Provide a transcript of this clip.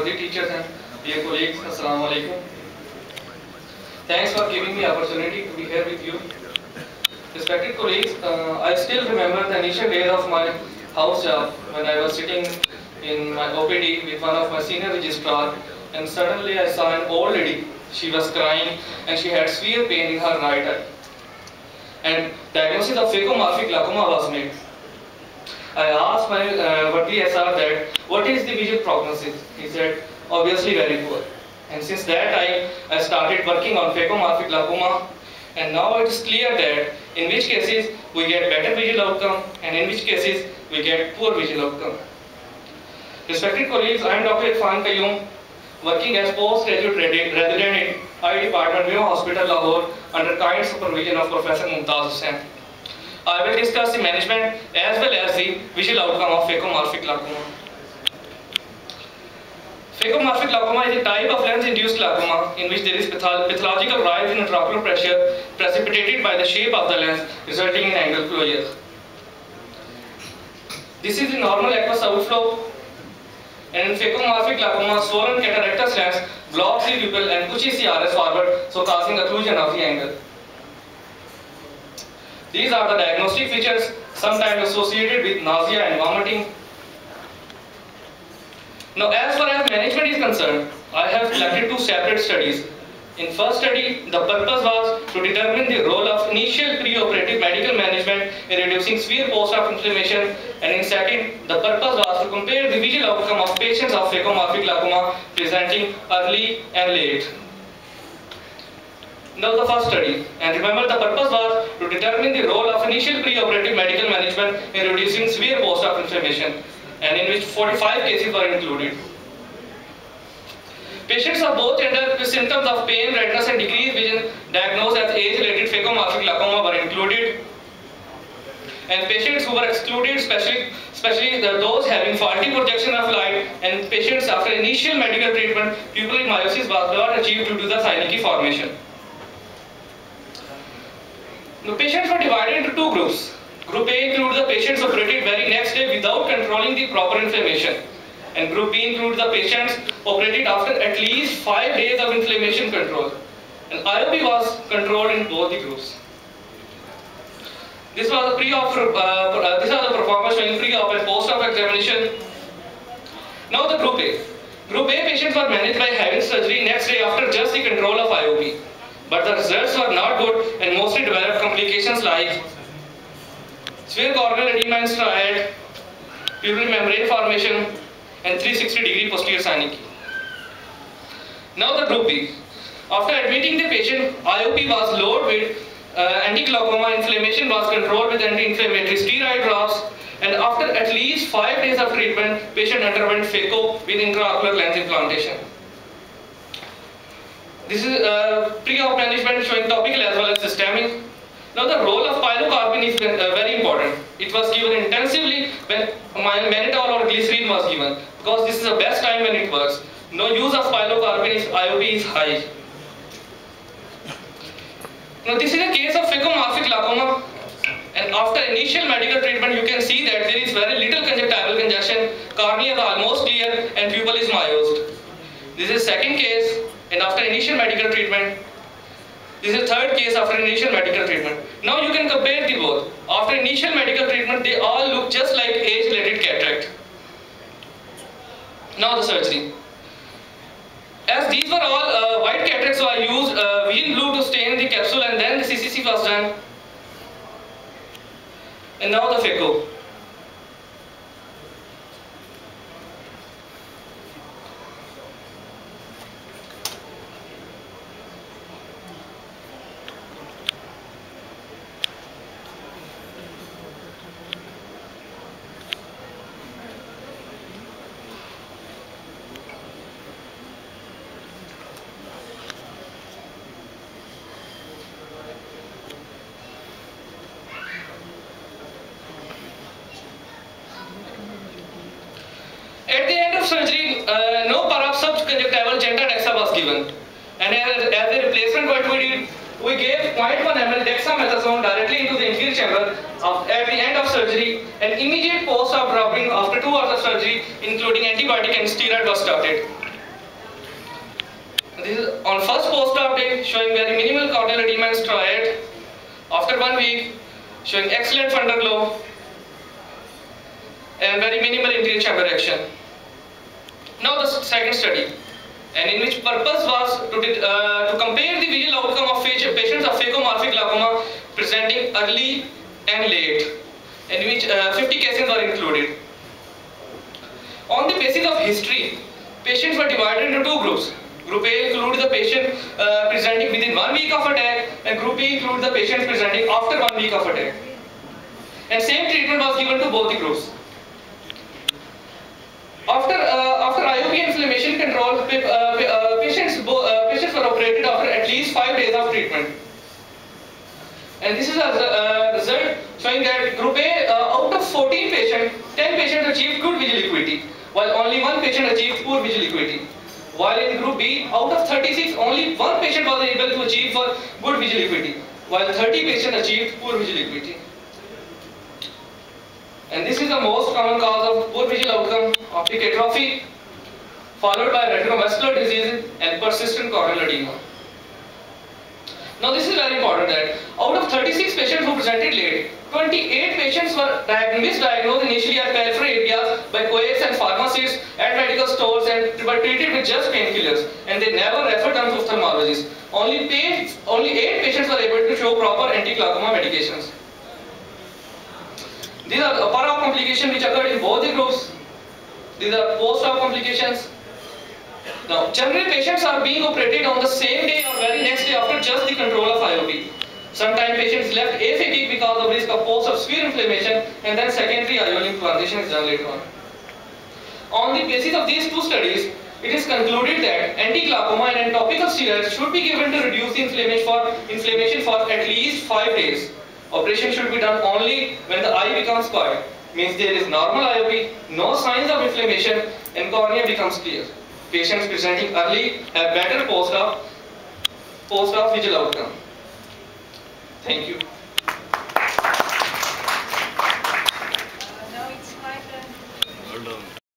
worthy teachers and dear colleagues, Assalamu alaikum. Thanks for giving me opportunity to be here with you. Respected colleagues, I still remember the initial days of my house job when I was sitting in my OPD with one of my senior registrar, and suddenly I saw an old lady. She was crying and she had severe pain in her right eye. And diagnosis of phakomorphic glaucoma was made. I asked my worthy SR that what is the visual prognosis? He said, obviously very poor. And since that time, I started working on phakomorphic glaucoma, and now it is clear that in which cases we get better visual outcome and in which cases we get poor visual outcome. Respected colleagues, I am Dr. Irfan Qayyum, working as postgraduate resident in Eye Department, Mayo Hospital, Lahore, under kind supervision of Professor Mumtaz Hussain. I will discuss the management as well as the visual outcome of phakomorphic glaucoma. Phakomorphic glaucoma is a type of lens-induced glaucoma in which there is pathological rise in intraocular pressure precipitated by the shape of the lens, resulting in angle closure. This is the normal aqueous outflow, and in phakomorphic glaucoma, swollen cataractous lens blocks the pupil and pushes the RS forward, so causing occlusion of the angle. These are the diagnostic features, sometimes associated with nausea and vomiting. Now, as far as management is concerned, I have selected two separate studies. In first study, the purpose was to determine the role of initial preoperative medical management in reducing severe post-op inflammation, and in second, the purpose was to compare the visual outcome of patients of phakomorphic glaucoma presenting early and late. Now the first study, and remember the purpose was to determine the role of initial preoperative medical management in reducing severe post-op inflammation, and in which 45 cases were included. Patients of both gender with symptoms of pain, redness and decreased vision diagnosed as age-related phakomorphic glaucoma were included, and patients who were excluded, especially those having faulty projection of light, and patients after initial medical treatment, pupillary miosis was not achieved due to the Seineke formation. The patients were divided into two groups. Group A includes the patients operated very next day without controlling the proper inflammation, and Group B includes the patients operated after at least 5 days of inflammation control. And IOP was controlled in both the groups. This was the performance showing pre-op and post-op examination. Now the Group A. Group A patients were managed by having surgery next day after just the control of IOP. But the results were not good and mostly developed complications like severe corneal edema and striate, pupillary membrane formation, and 360-degree posterior Seineke. Now the Group B. After admitting the patient, IOP was lowered with anti-glaucoma, inflammation was controlled with anti-inflammatory steroid drops, and after at least 5 days of treatment, patient underwent phaco with intraocular lens implantation. This is pre-op management showing topical as well as systemic. Now the role of pilocarpine is very important. It was given intensively when mannitol or glycerin was given, because this is the best time when it works. No use of pilocarpine if IOP is high. Now this is a case of phakomorphic glaucoma, and after initial medical treatment you can see that there is very little conjunctival congestion, cornea is almost clear and pupil is myosed. This is second case, and after initial medical treatment. This is third case after initial medical treatment. Now you can compare the both. After initial medical treatment, they all look just like age-related cataract. Now the surgery. As these were all white cataracts, so I used vision blue to stain the capsule, and then the CCC was done. And now the phaco. At the end of surgery, no subconjunctival Genta-Dexa was given, and as a replacement, what we did, we gave 0.1 ml dexamethasone directly into the inferior chamber at the end of surgery, and immediate post-op dropping after 2 hours of surgery, including antibiotic and steroid, was started. This is on first post-op day, showing very minimal corneal edema and striate. After 1 week, showing excellent fundal glow and very minimal interior chamber action. Now the second study, and in which purpose was to compare the visual outcome of patients of phacomorphic glaucoma presenting early and late, in which 50 cases were included. On the basis of history, patients were divided into two groups. Group A included the patient presenting within 1 week of attack, and Group B included the patients presenting after 1 week of attack. And same treatment was given to both the groups. After IOP inflammation control, patients were operated after at least 5 days of treatment. And this is a result showing that Group A, out of 14 patients, 10 patients achieved good visual acuity, while only 1 patient achieved poor visual acuity. While in Group B, out of 36, only 1 patient was able to achieve good visual acuity, while 30 patients achieved poor visual acuity. And this is the most common cause of poor visual outcome: optic atrophy, followed by retinovascular disease and persistent corneal edema. Now this is very important that out of 36 patients who presented late, 28 patients were misdiagnosed initially at peripheral areas by coaches and pharmacists at medical stores and were treated with just painkillers, and they never referred them to ophthalmologists. Only 8 patients were able to show proper anti-glaucoma medications. These are per-op complications which occurred in both the groups. These are post-op complications. Now, generally patients are being operated on the same day or very next day after just the control of IOP. Sometimes patients left aphakic because of risk of post-op severe inflammation, and then secondary IOL implantation is done later on. On the basis of these two studies, it is concluded that anti-glaucoma and topical steroids should be given to reduce the inflammation for at least 5 days. Operation should be done only when the eye becomes quiet, means there is normal IOP, no signs of inflammation, and cornea becomes clear. Patients presenting early have better post-op visual outcome. Thank you.